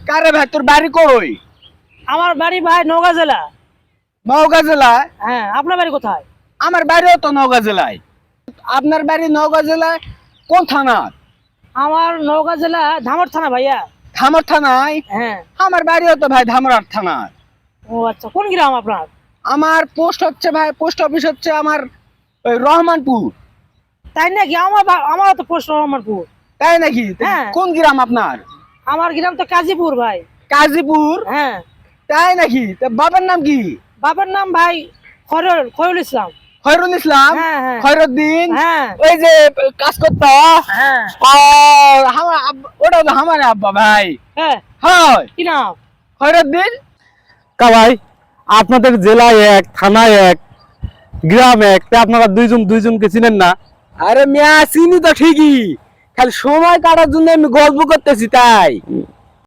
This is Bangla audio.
কারে ভাই তোর বাড়ি কই? আমার বাড়ি ভাই নওগাঁ জেলা। নওগাঁ জেলায়? হ্যাঁ, আপনার বাড়ি কোথায়? আমার বাড়িও তো নওগাঁ জেলায়। আপনার বাড়ি নওগাঁ জেলায় কোন থানা? আমার নওগাঁ জেলা ধামর থানা ভাইয়া। ধামর থানায়? হ্যাঁ। আমার বাড়িও তো ভাই ধামরার থানা। ও আচ্ছা, কোন গ্রাম আপনার? আমার পোস্ট হচ্ছে ভাই, পোস্ট অফিস হচ্ছে আমার ওই রহমানপুর। তাই নাকি? আমার তো পোস্ট রহমানপুর। তাই নাকি? হ্যাঁ। কোন গ্রাম আপনার? আমার গ্রাম তো কাজীপুর ভাই। কাজীপুর? হ্যাঁ। তাই নাকি? তা বাবার নাম কি? বাবার নাম ভাই খয়রুল ইসলাম। খয়রুল ইসলাম? হ্যাঁ, হ্যাঁ। খয়রুদ্দিন? হ্যাঁ। ওই যে কাজ করতো? হ্যাঁ। ওটা তো আমার আব্বা ভাই। হ্যাঁ, হয় কি নাম? খয়রুদ্দিন। কা ভাই, আপনাদের জেলায় এক, থানায় এক, গ্রাম এক, তা আপনারা দুইজনকে চিনেন না? আরে মিয়া চিনি তো ঠিকই, খালি সময় কাটার জন্য আমি গল্প করতেছি তাই।